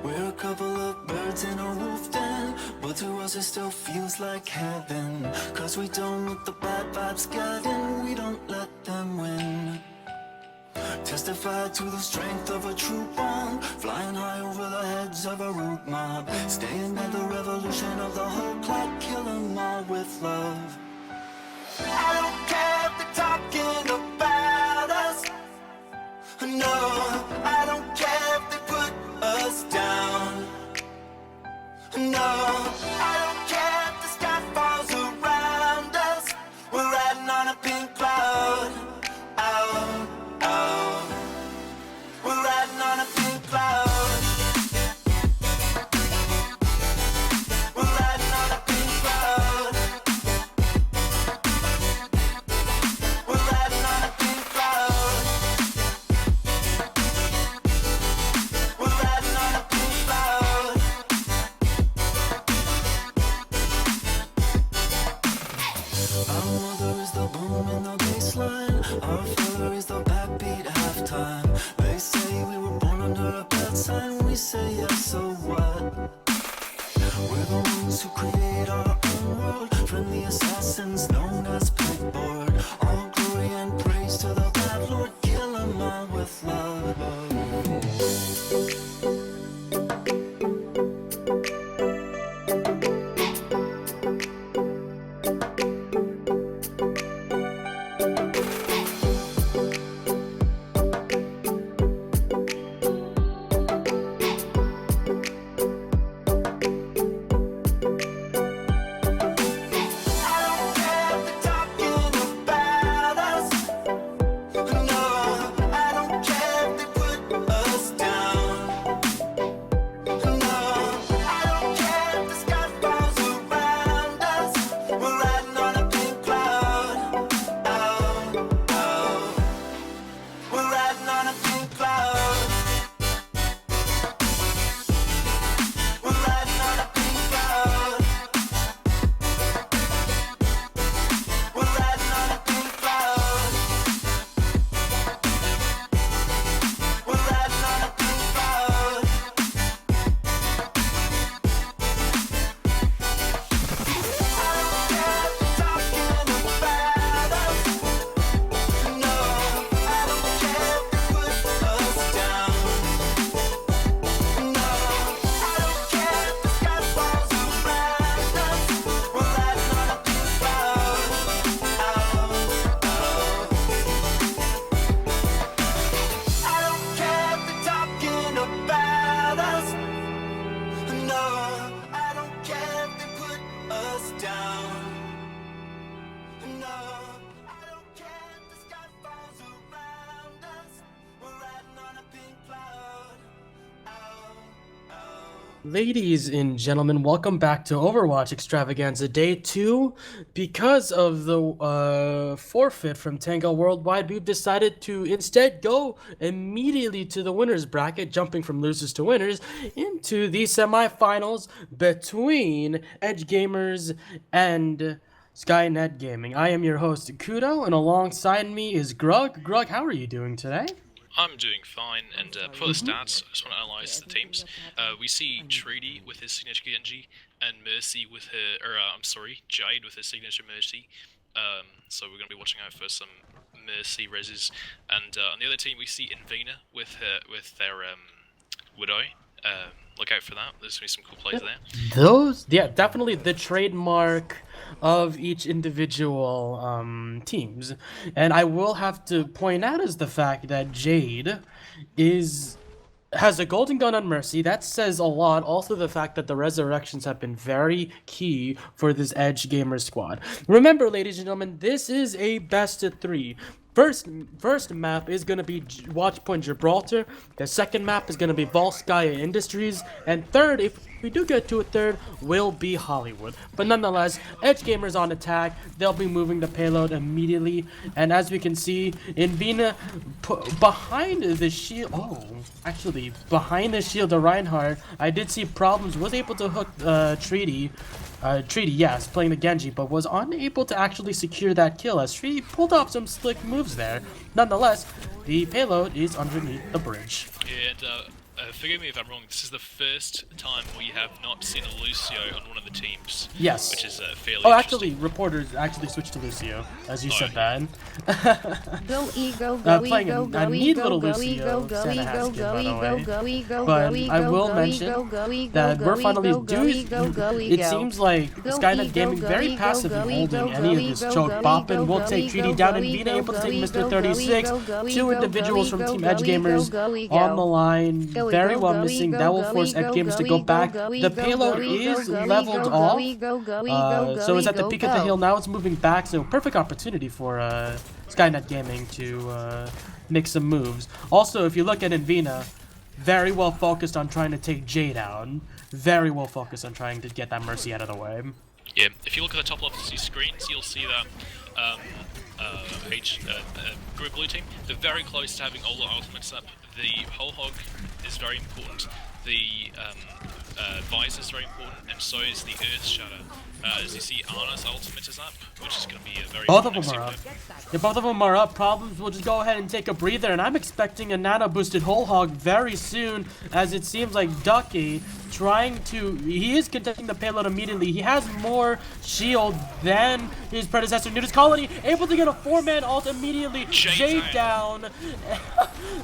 We're a couple of birds in a roof den, but to us it still feels like heaven. Cause we don't let the bad vibes get in, we don't let them win. Testify to the strength of a true bond, flying high over the heads of a root mob, staying at the revolution of the whole plot, kill 'em all with love. I don't care if they're talking about us. No, I don't care if they put us down. No, I don't care if the sky falls around us. We're riding on a pink cloud. Oh, oh. We're riding on a pink cloud. We're riding on a pink cloud. We're riding on a pink cloud. We're riding on a pink cloud. Our mother is the boom in the baseline. Our father is the backbeat halftime. They say we were born under a bad sign. We say yes, so what? We're the ones who create our own world. Friendly assassins known as pegboard. All glory and praise to the bad Lord. Kill 'em all with love. Ladies and gentlemen, welcome back to Overwatch Extravaganza Day 2. Because of the forfeit from Tango Worldwide, we've decided to instead go immediately to the winners bracket, jumping from losers to winners, into the semifinals between EdgeGamers and Skynet Gaming. I am your host, Kudo, and alongside me is Grug. Grug, how are you doing today? I'm doing fine, and for the stats, I just want to analyse the teams. We see Treaty with his signature Genji, and Mercy with her, Jade with her signature Mercy. So we're going to be watching out for some Mercy reses. And on the other team, we see Invina with their Widow. Look out for that. There's going to be some cool plays there. Definitely the trademark of each individual teams. And I will have to point out is the fact that Jade has a golden gun on Mercy. That says a lot. Also the fact that the resurrections have been very key for this Edge Gamer squad. Remember, ladies and gentlemen, this is a best of 3. First map is going to be Watchpoint Gibraltar. The second map is going to be Volskaya Industries. And third, if we do get to a third, will be Hollywood. But nonetheless, EdgeGamers on attack. They'll be moving the payload immediately. And as we can see, Invina behind the shield. Oh, actually, behind the shield of Reinhardt, I did see problems. Was able to hook Treaty. Treaty, yes, playing the Genji, but was unable to actually secure that kill as Treaty pulled off some slick moves there. Nonetheless, the payload is underneath the bridge. Yeah, and forgive me if I'm wrong, this is the first time we have not seen a Lucio on one of the teams. Yes. Which is fairly Oh, interesting. actually, reporters actually switched to Lucio, as you Oh, said okay. that. Go ego, go Playing ego, a go neat ego, little go Lucio ego, go Santa ego, has go by the ego, way. go ego, But go ego, I will go mention ego, go ego, that go we're finally ego, go ego, go it ego. seems like Go Skynet ego, Gaming go very ego, passively go holding ego, any go of this ego, choke go bop and ego, will go take ego, Treaty go down and ego, being able to go take ego, Mr. go 36, ego, go two ego, individuals go from ego, Team go ego, EdgeGamers go ego. on the line, Go very ego, well go missing. ego, That will go force ego, EdgeGamers to go go ego, back. go The ego, payload go ego, is go leveled ego, off. go ego, go ego, So it's at the go peak of the ego. hill now. It's moving back, so perfect opportunity for Skynet Gaming to make some moves. Also, if you look at Invina, very well focused on trying to take Jay down. Very well focused on trying to get that Mercy out of the way. Yeah, if you look at the top left of these screens, you'll see that Group Blue Team, they're very close to having all the ultimates up. The Whole Hog is very important, the Visor is very important, and so is the Earth Shatter. As you see, Arna's ultimate is up, which is going to be a very Both of important them are up. next If both of them are up, Problems will just go ahead and take a breather, and I'm expecting a nano-boosted Whole Hog very soon, as it seems like Ducky he is contesting the payload immediately. He has more shield than his predecessor, Nudist Colony, able to get a 4-man ult immediately. Jade down.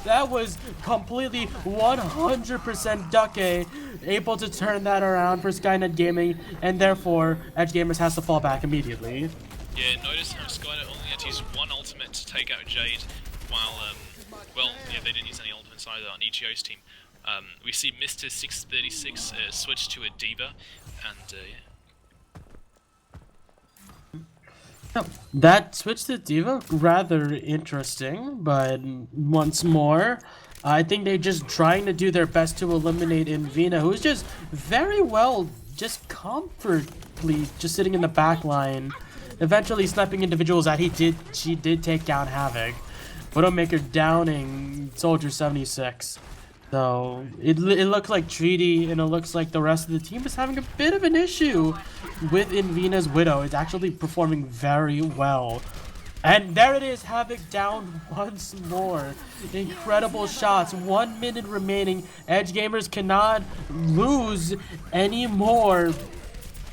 That was completely 100% Ducky, able to turn that around for Skynet Gaming, and therefore EdgeGamers has to fall back immediately. Yeah, notice how Skynet only had to use one ultimate to take out Jade, while, well, yeah, they didn't use any ultimates either on EGO's team. We see Mr. 636 switch to a Diva, and, yeah. That switch to Diva, rather interesting, but once more, I think they're just trying to do their best to eliminate Invina, who's just very well, just comfortably just sitting in the back line, eventually sniping individuals that she did take down Havoc. Widowmaker downing Soldier 76. So it looks like Treaty, and it looks like the rest of the team is having a bit of an issue with Invina's Widow. It's actually performing very well. And there it is, Havoc down once more. Incredible shots, 1 minute remaining. EdgeGamers cannot lose any more.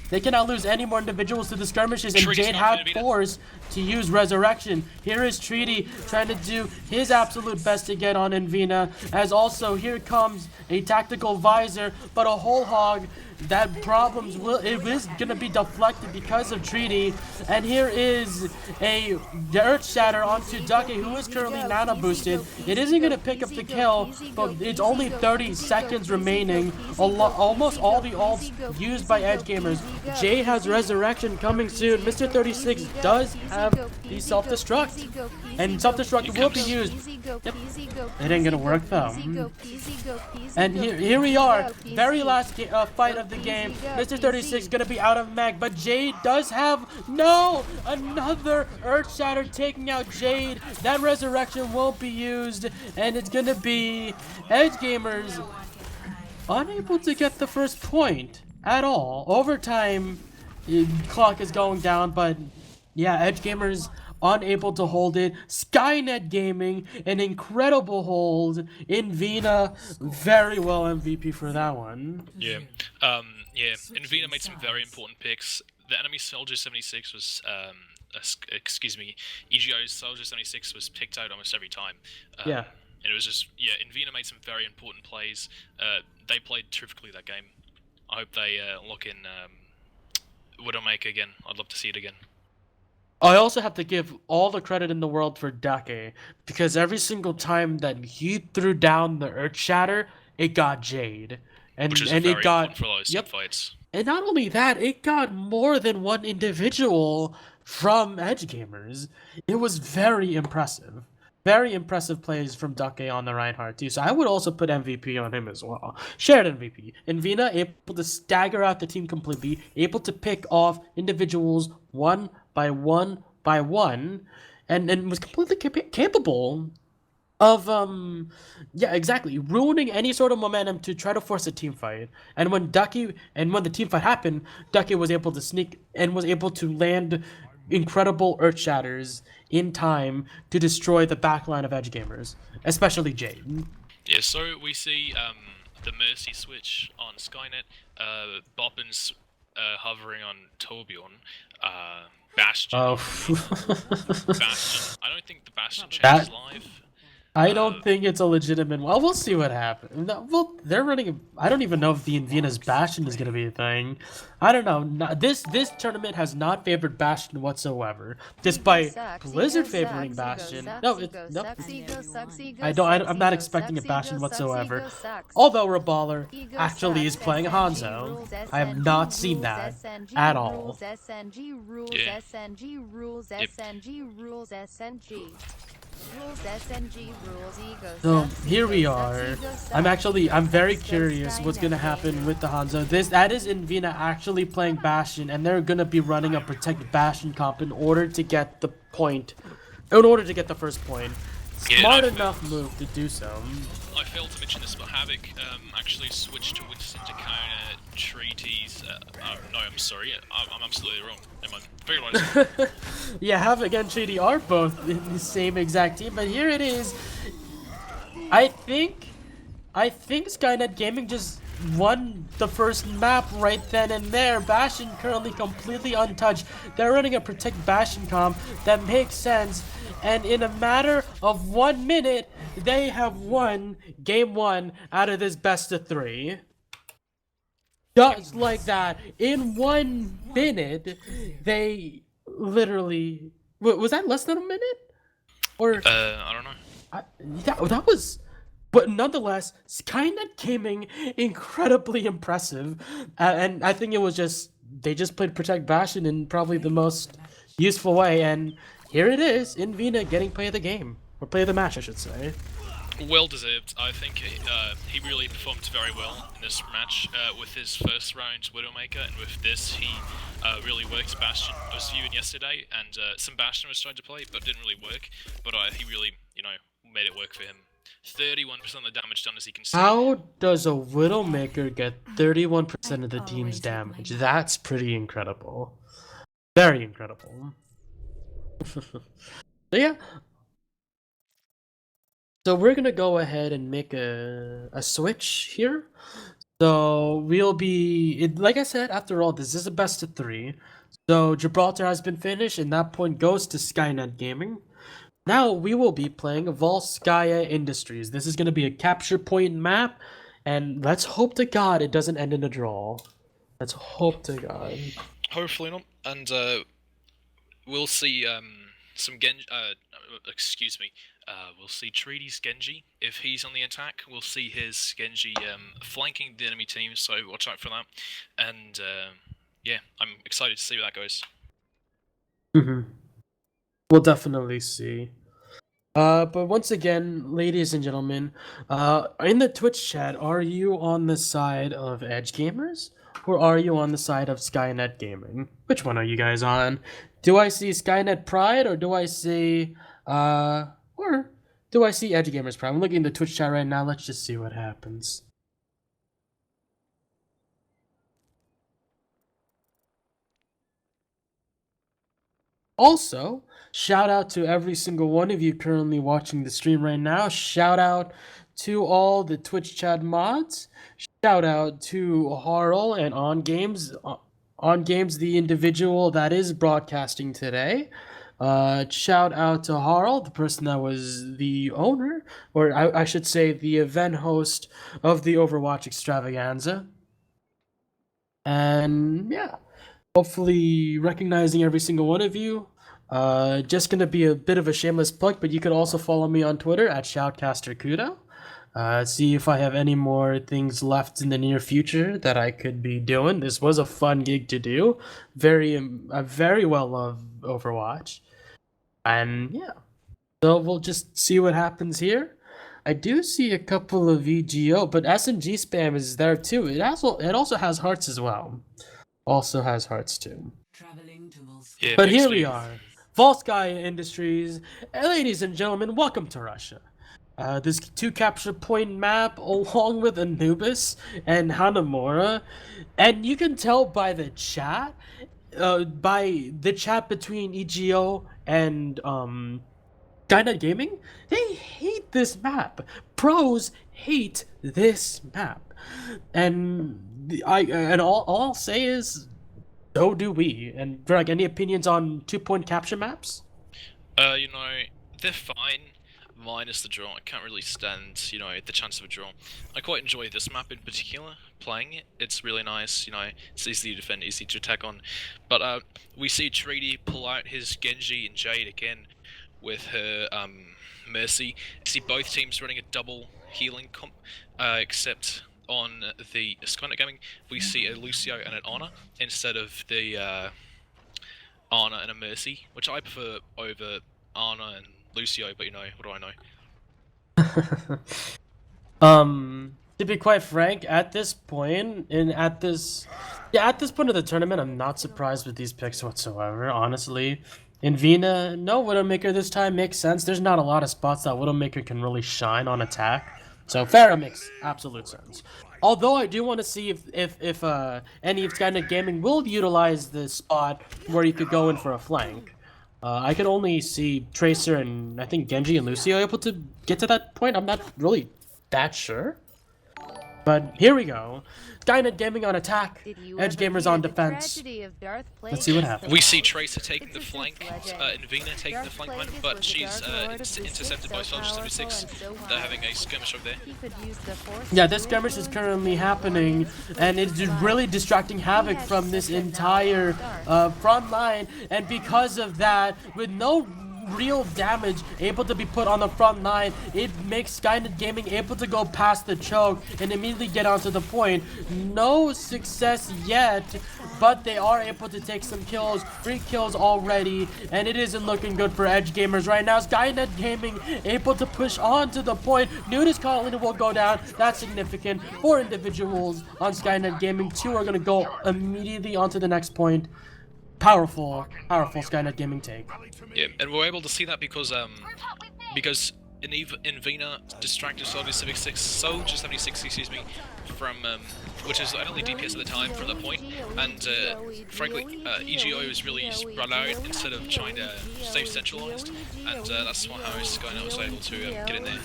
They cannot lose any more individuals to the skirmishes, and Jade had forced to use Resurrection. Here is Treaty trying to do his absolute best to get on Invina, as also here comes a tactical Visor, but a Whole Hog that it is gonna be deflected because of Treaty. And here is a Earth Shatter onto Ducky, who is currently nano boosted. It isn't gonna pick up the kill, but it's only 30 seconds remaining. Almost all the ults used by EdgeGamers. Jay has Resurrection coming soon. Mr. 36 does have the self-destruct, and self-destruct will be used. Yep. It ain't gonna work though. And here we are, very last fight of the game. Mr. 36 gonna be out of mag, but Jade does have another Earth Shatter taking out Jade. That Resurrection won't be used, and it's gonna be EdgeGamers unable to get the first point at all. Overtime clock is going down, but yeah, EdgeGamers unable to hold it. Skynet Gaming, an incredible hold. Invina, very well MVP for that one. Yeah, yeah. Invina made some very important picks. The enemy Soldier 76 was, excuse me, EGO's Soldier 76 was picked out almost every time. Yeah. And it was just, yeah, Invina made some very important plays. They played terrifically that game. I hope they lock in Widowmaker again. I'd love to see it again. I also have to give all the credit in the world for Dake, because every single time that he threw down the Earth Shatter, it got Jade. Which is very important for those team fights. And not only that, it got more than one individual from EdgeGamers. It was very impressive. Very impressive plays from Dake on the Reinhardt too. So I would also put MVP on him as well. Shared MVP. Invina able to stagger out the team completely, able to pick off individuals one by one by one, and was completely capable of yeah, exactly, ruining any sort of momentum to try to force a team fight. And when the team fight happened, Ducky was able to sneak and was able to land incredible Earth Shatters in time to destroy the backline of EdgeGamers, especially Jade. Yeah, so we see the Mercy switch on Skynet, Boppin's hovering on Torbjorn, Bastion. Oh, Bastion. I don't think the Bastion change That- is live. I don't think it's a legitimate. Well, we'll see what happens. No, well, they're running. I don't even know if the Invina's Bastion is gonna be a thing. I don't know. This tournament has not favored Bastion whatsoever, despite Blizzard favoring Bastion. No, I'm not expecting a Bastion whatsoever. Although Raballer actually is playing a Hanzo, I have not seen that at all. SNG rules, Yeah. SNG rules, Yep. SNG rules, SNG. Rules, SNG rules, ego So sucks, here ego we sucks, are. ego sucks, I'm very ego sucks, curious what's gonna Skynet happen game. with the Hanzo. That is Invina actually playing Bastion, and they're gonna be running a protect Bastion comp in order to get the point, in order to get the first point. Yeah, Smart I enough move to do so. I failed to mention this, but Havoc actually switched to Winston Dakota treaties. No, I'm sorry. I'm absolutely wrong. Never mind. Figured what I said. Yeah, Havoc and Shady are both in the same exact team, but here it is. I think Skynet Gaming just won the first map right then and there. Bastion currently completely untouched. They're running a protect Bastion comp that makes sense, and in a matter of 1 minute, they have won game 1 out of this best of 3. Just like that, in 1 minute, they literally. Was that less than a minute? Or I don't know. that was. But nonetheless, Skynet Gaming incredibly impressive, and I think it was just they just played Protect Bastion in probably the most useful way, and here it is, Invina getting play of the game, or play of the match, I should say. Well deserved. I think he really performed very well in this match with his first round Widowmaker, and with this he really worked Bastion. I was viewing yesterday, and some Bastion was trying to play, but didn't really work. But he really, made it work for him. 31% of the damage done, as you can see. How does a Widowmaker get 31% of the team's damage? That's pretty incredible. Very incredible. So yeah. So we're gonna go ahead and make a switch here. So we'll be, like I said, after all, this is a best of 3. So Gibraltar has been finished, and that point goes to Skynet Gaming. Now we will be playing Volskaya Industries. This is going to be a capture point map, and let's hope to God it doesn't end in a draw. Let's hope to God. Hopefully not. And we'll see some Genji. Excuse me. We'll see Treaty's Genji if he's on the attack. We'll see his Genji flanking the enemy team. So watch out for that. And yeah, I'm excited to see where that goes. We'll definitely see. But once again, ladies and gentlemen, in the Twitch chat, are you on the side of EdgeGamers, or are you on the side of Skynet Gaming? Which one are you guys on? Do I see Skynet Pride, or do I see, EdgeGamers Pride? I'm looking in the Twitch chat right now. Let's just see what happens. Also, shout out to every single one of you currently watching the stream right now. Shout out to all the Twitch chat mods. Shout out to Harl and On Games, the individual that is broadcasting today. Shout out to Harl, the person that was the owner, or I should say the event host of the Overwatch extravaganza. And yeah. Hopefully recognizing every single one of you. Just gonna be a bit of a shameless plug, but you could also follow me on Twitter at shoutcasterkudo. See if I have any more things left in the near future that I could be doing. This was a fun gig to do. I very well love Overwatch. And yeah. So we'll just see what happens here. I do see a couple of EGO, but SNG spam is there too. It also has hearts as well. Also has hearts too. Yeah, But here we are, Volskaya Industries. Ladies and gentlemen, welcome to Russia. This 2 capture point map, along with Anubis and Hanamura, and you can tell by the chat, between EGO and Skynet Gaming, they hate this map. Pros hate this map, and all I'll say is, so do we. And Greg, any opinions on 2-point capture maps? You know, they're fine, minus the draw. I can't really stand, you know, the chance of a draw. I quite enjoy this map in particular, playing it. It's really nice, you know, it's easy to defend, easy to attack on. But we see Treaty pull out his Genji and Jade again with her Mercy. I see both teams running a double healing comp, except on the Skynet Gaming, we see a Lucio and an Ana instead of the Ana and a Mercy, which I prefer over Ana and Lucio, but you know, what do I know? To be quite frank, at this point, at this point of the tournament, I'm not surprised with these picks whatsoever, honestly. Invina, no Widowmaker this time, makes sense. There's not a lot of spots that Widowmaker can really shine on attack. So Pharah makes absolute sense. Although I do want to see if any of Skynet Gaming will utilize this spot where you could go in for a flank. I could only see Tracer and I think Genji and Lucio able to get to that point. I'm not really that sure. But here we go. Skynet Gaming on attack, EdgeGamers on defense. Let's see what happens. We see Tracer taking the flank, Invina taking the flank point, but she's intercepted by Soldier 76. They're having a skirmish over there. Yeah, this skirmish is currently happening, and it's really distracting Havoc from this entire front line. And because of that, with no real damage able to be put on the front line, it makes Skynet Gaming able to go past the choke and immediately get onto the point. No success yet, but they are able to take some kills, 3 kills already, and it isn't looking good for EdgeGamers right now. Skynet Gaming able to push on to the point. Nudist Colony will go down. That's significant. 4 individuals on Skynet Gaming. 2 are going to go immediately onto the next point. Powerful Skynet Gaming take. Yeah, and we're able to see that because Invina distracted Soldier 76, excuse me, from which is only DPS at the time from that point, and frankly, EGO is really spread out instead of trying to stay centralized, and that's how Skynet was able to get in there.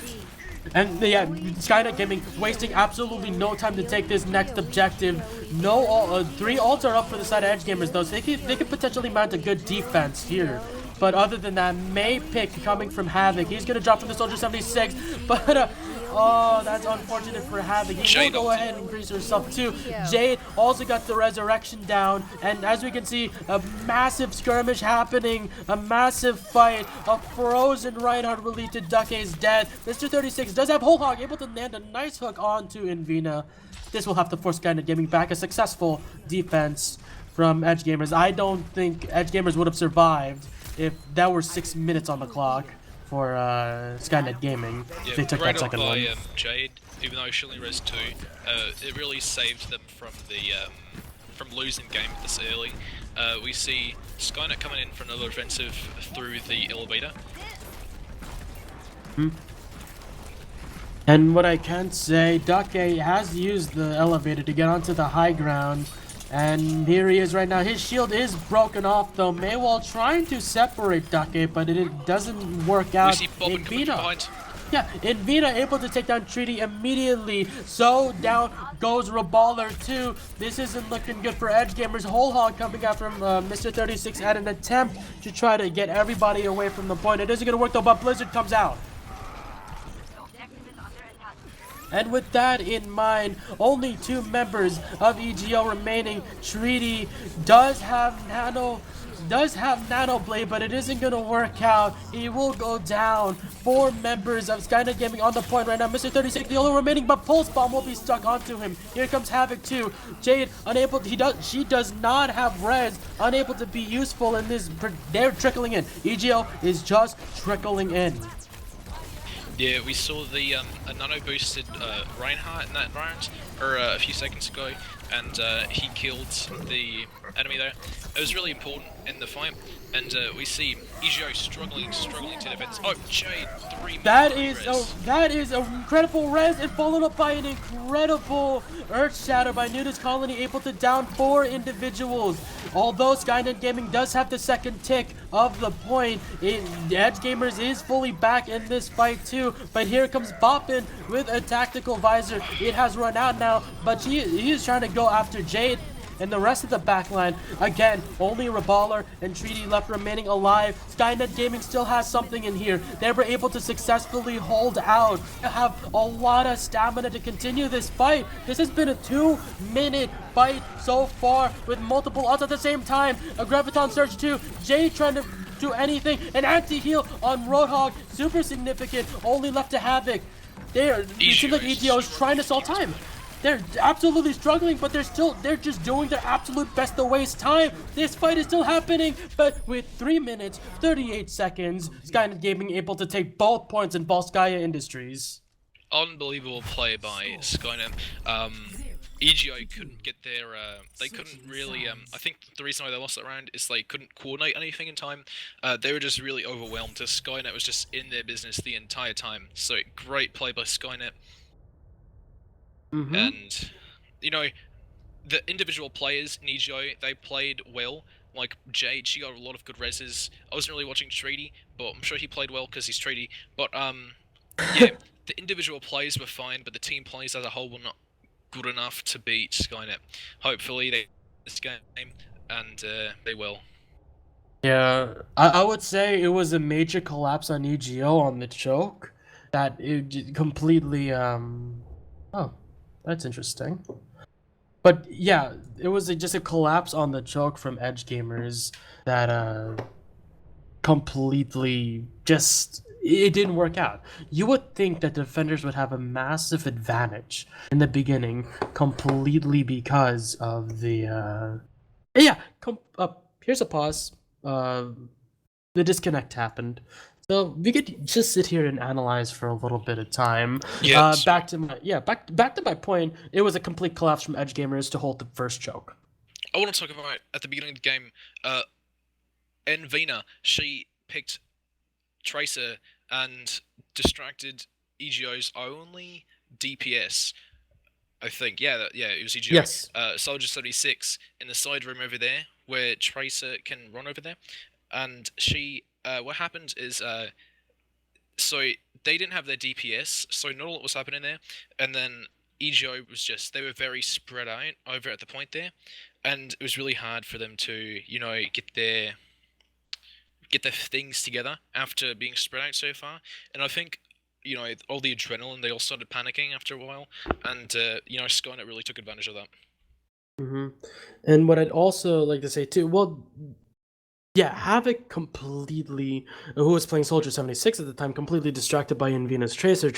And yeah, Skynet Gaming wasting absolutely no time to take this next objective. No, 3 ults are up for the side of EdgeGamers though, so they could potentially mount a good defense here. But other than that, May pick coming from Havoc. He's gonna drop from the Soldier 76, but oh, that's unfortunate for Havoc. He will go ahead and increase herself too. Jade also got the resurrection down, and as we can see, a massive skirmish happening, a massive fight. A frozen Reinhardt released to Ducke's dead. Mr. 36 does have Whole Hog, able to land a nice hook onto Invina. This will have to force Skynet Gaming back. A successful defense from EdgeGamers. I don't think EdgeGamers would have survived if that were 6 minutes on the clock for Skynet Gaming. Yeah, they took right that second by, one. Jade, even though she only res 2, it really saved them from the from losing game this early. We see Skynet coming in for another offensive through the elevator. And what I can say, Duck has used the elevator to get onto the high ground. And here he is right now. His shield is broken off though. Maywall trying to separate Duck, but it doesn't work out. We see Bobbin coming from behind. Yeah, Invina able to take down Treaty immediately. So down goes Reballer too. This isn't looking good for EdgeGamers. Whole Hog coming out from Mr. 36 at an attempt to try to get everybody away from the point. It isn't going to work though, but Blizzard comes out. And with that in mind, only 2 members of EGO remaining. Treaty does have Nano Blade, but it isn't going to work out. He will go down. 4 members of Skynet Gaming on the point right now. Mr. 36, the only remaining, but Pulse Bomb will be stuck onto him. Here comes Havoc too. Jade, unable to, she does not have res, unable to be useful in this. They're trickling in. EGO is just trickling in. Yeah, we saw the a nano boosted Reinhardt in that round, or a few seconds ago. and he killed the enemy there. It was really important in the fight, and we see EGO struggling to defend. Oh, Jade, 3 That minute is res. that is an incredible res, and followed up by an incredible Earth Shatter by Nudist Colony, able to down 4 individuals. Although Skynet Gaming does have the second tick of the point, EdgeGamers is fully back in this fight too. But here comes Boppin with a tactical visor. It has run out now, but he is trying to go after Jade. And the rest of the backline, again, only Reballer and Treaty left remaining alive. Skynet Gaming still has something in here. They were able to successfully hold out. They have a lot of stamina to continue this fight. This has been a 2-minute fight so far with multiple ults at the same time. A Graviton Surge 2, Jay trying to do anything. An anti-heal on Roadhog, super significant, only left to Havoc. It seems like EGO is trying to solve time. They're absolutely struggling, but they're just doing their absolute best to waste time. This fight is still happening, but with 3 minutes, 38 seconds, Skynet Gaming able to take both points in Volskaya Industries. Unbelievable play by Skynet. EGO couldn't get their, they couldn't really, I think the reason why they lost that round is they couldn't coordinate anything in time. They were just really overwhelmed. Skynet was just in their business the entire time. So great play by Skynet. And, you know, the individual players in EGO, they played well. Like Jade, she got a lot of good reses. I wasn't really watching Treaty, but I'm sure he played well because he's Treaty. But, yeah, the individual players were fine, but the team plays as a whole were not good enough to beat Skynet. Hopefully they this game, and they will. Yeah, I would say it was a major collapse on EGO on the choke. That it completely, oh, that's interesting. But yeah, it was just a collapse on the choke from EdgeGamers that completely just it didn't work out. You would think that defenders would have a massive advantage in the beginning, completely because of the yeah. Here's a pause. The disconnect happened. So we could just sit here and analyze for a little bit of time. Yeah, back to my point. It was a complete collapse from EdgeGamers to hold the first choke. I want to talk about at the beginning of the game. Envina, she picked Tracer and distracted EGO's only DPS. I think, yeah, it was EGO. Yes. Soldier 76 in the side room over there, where Tracer can run over there, and she. What happened is, so they didn't have their DPS, so not all that was happening there, and then EGO was just, they were very spread out over at the point there, and it was really hard for them to, you know, get their things together after being spread out so far, and I think, you know, all the adrenaline, they all started panicking after a while, and, you know, Skynet really took advantage of that. And what I'd also like to say too, well, yeah, Havoc completely, who was playing Soldier 76 at the time, completely distracted by Invina's Tracer.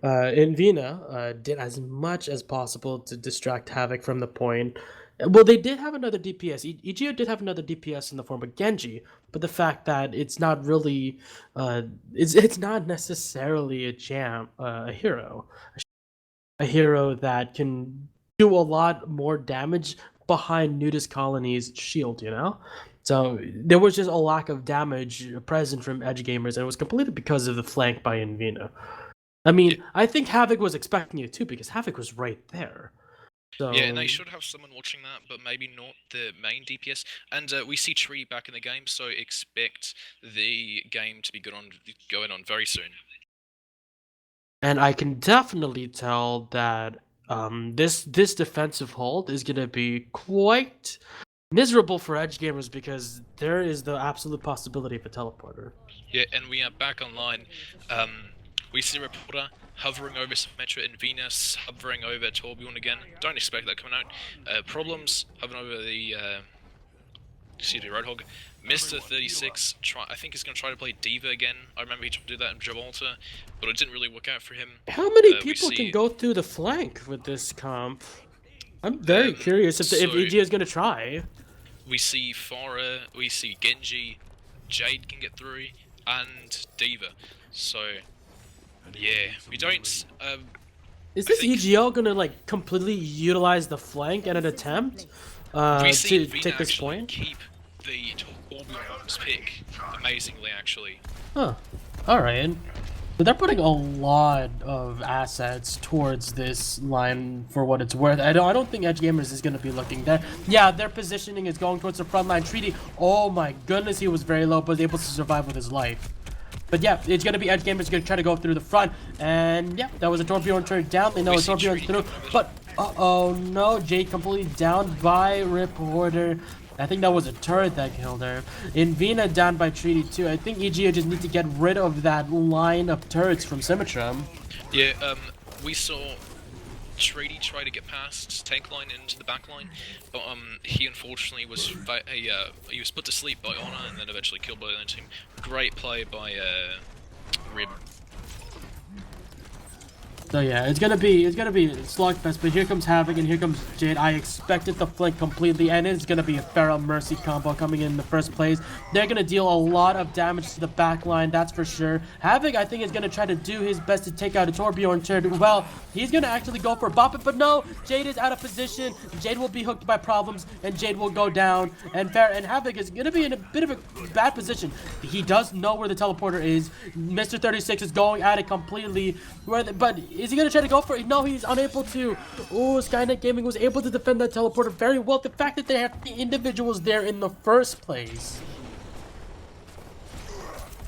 Invina did as much as possible to distract Havoc from the point. Well, they did have another DPS. EGO did have another DPS in the form of Genji, but the fact that it's not really, it's not necessarily a hero that can do a lot more damage behind Nudist Colony's shield, you know? So there was just a lack of damage present from EdgeGamers, and it was completely because of the flank by Invina. I mean, I think Havoc was expecting it too, because Havoc was right there. So... Yeah, and they should have someone watching that, but maybe not the main DPS. And we see Tree back in the game, so expect the game to be going on very soon. And I can definitely tell that this defensive hold is going to be quite miserable for EdgeGamers, because there is the absolute possibility of a teleporter. Yeah, and we are back online. We see Reporter hovering over Symmetra and Venus, hovering over Torbjorn again. Don't expect that coming out. Problems hovering over the Roadhog. Mr. 36, I think he's going to try to play Diva again. I remember he tried to do that in Gibraltar, but it didn't really work out for him. How many people can go through the flank with this comp? I'm very curious if EG is going to try. We see Farah, we see Genji, Jade can get through, and Diva. So, yeah, we don't... Is this think EGO gonna like completely utilize the flank in an attempt we see to Vina take this actually point? keep the Torbjorn's pick amazingly, actually. Huh. All right. But they're putting a lot of assets towards this line for what it's worth. I don't think EdgeGamers is going to be looking there. Yeah, their positioning is going towards the front line. Treaty, oh my goodness, he was very low, but was able to survive with his life. But yeah, it's going to be EdgeGamers going to try to go through the front. And yeah, that was a Torbjorn turn down. They know a Torbjorn's through. But, uh-oh, no, Jade completely downed by Reporter. I think that was a turret that killed her. Invina down by Treaty too. I think EGO just need to get rid of that line of turrets from Symmetra. Yeah, we saw Treaty try to get past tank line into the back line, but he unfortunately was he was put to sleep by Honor and then eventually killed by the other team. Great play by Rib. So yeah, it's gonna be slugfest, but here comes Havoc and here comes Jade. I expected the flank completely, and it's gonna be a Pharaoh Mercy combo coming in the first place. They're gonna deal a lot of damage to the back line, that's for sure. Havoc, I think, is gonna try to do his best to take out a Torbjorn turret. Well, he's gonna actually go for Bop It, but no, Jade is out of position. Jade will be hooked by problems, and Jade will go down. And Havoc is gonna be in a bit of a bad position. He does know where the teleporter is. Mr. 36 is going at it completely. But is he gonna try to go for it? No, he's unable to. Oh, Skynet Gaming was able to defend that teleporter very well. The fact that they have the individuals there in the first place.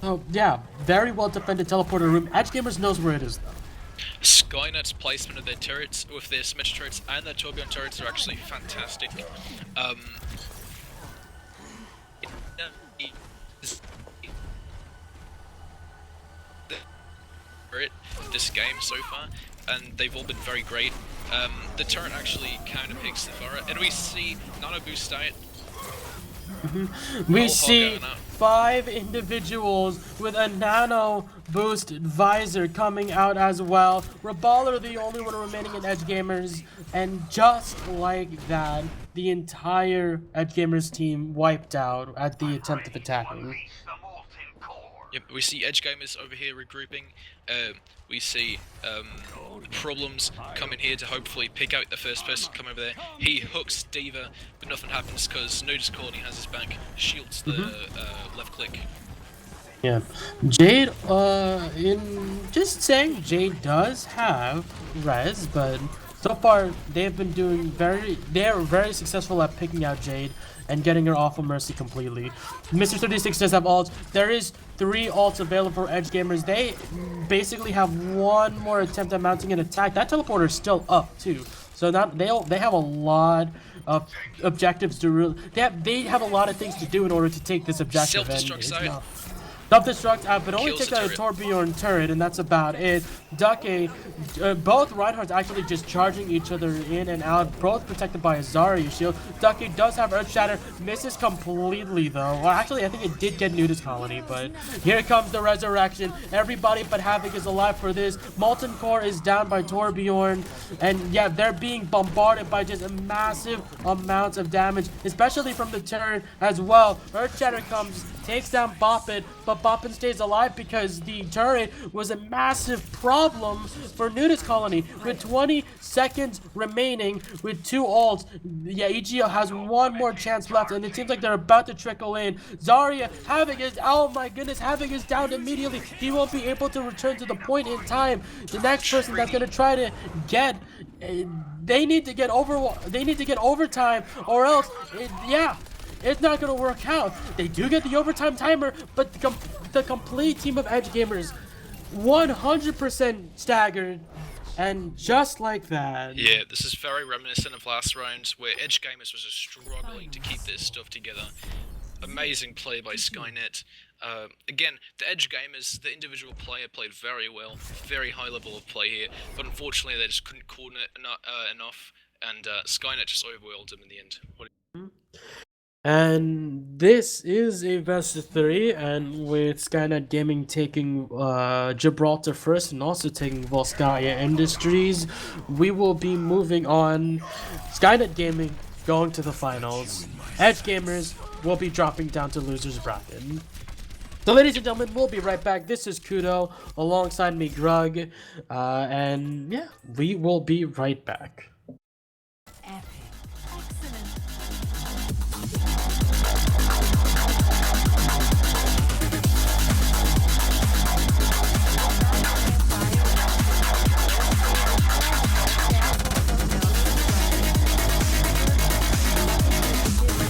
Oh, yeah, very well defended teleporter room. EdgeGamers knows where it is, though. Skynet's placement of their turrets, with their Symmetra turrets and their Torbjorn turrets, are actually fantastic. This game so far, and they've all been very great. The turret actually counter picks the Thora, and we see Nano Boost out. We see 5 individuals with a Nano Boost visor coming out as well. Raballer, the only one remaining in EdgeGamers, and just like that, the entire EdgeGamers team wiped out at the attempt of attacking. Yep, we see EdgeGamers over here regrouping. We see Problems coming here to hopefully pick out the first person to come over there. He hooks Diva, but nothing happens because Nudist Colony has his back, shields the left click. Yeah, Jade, just saying, Jade does have res, but so far they've been doing they're very successful at picking out Jade and getting her off of Mercy completely. Mr. 36 does have ults. There is 3 ults available for EdgeGamers. They basically have one more attempt at mounting an attack. That teleporter is still up too. So now they have a lot of objectives to really. They have a lot of things to do in order to take this objective. Self-destruct's out. Self-destruct out, but only Kills takes the out a turret. Torbjorn turret, and that's about it. Ducky, both Reinhardt's actually just charging each other in and out, both protected by a Zarya shield. Ducky does have Earth Shatter, misses completely though. Well, actually, I think it did get Nudist Colony, but here comes the resurrection. Everybody but Havoc is alive for this. Molten Core is down by Torbjorn, and yeah, they're being bombarded by just massive amounts of damage, especially from the turret as well. Earth Shatter comes, takes down Boppin, but Boppin stays alive because the turret was a massive problem for Nudist Colony. With 20 seconds remaining, with 2 ults, yeah, EGO has one more chance left, and it seems like they're about to trickle in. Zarya, Havoc is, oh my goodness, Havoc is down immediately. He won't be able to return to the point in time. The next person that's gonna try to get, they need to get overtime, or else, yeah. It's not going to work out. They do get the overtime timer, but the complete team of EdgeGamers 100% staggered. And just like that. Yeah, this is very reminiscent of last round where EdgeGamers was just struggling to keep this stuff together. Amazing play by Skynet. Again, the EdgeGamers, the individual player played very well. Very high level of play here. But unfortunately, they just couldn't coordinate enough. And Skynet just overwhelmed them in the end. And this is a best of 3, and with Skynet Gaming taking Gibraltar first and also taking Volskaya Industries, we will be moving on. Skynet Gaming going to the finals. EdgeGamers will be dropping down to losers bracket. So ladies and gentlemen, we'll be right back. This is Kudo, alongside me Grug, and yeah, we will be right back. Epic.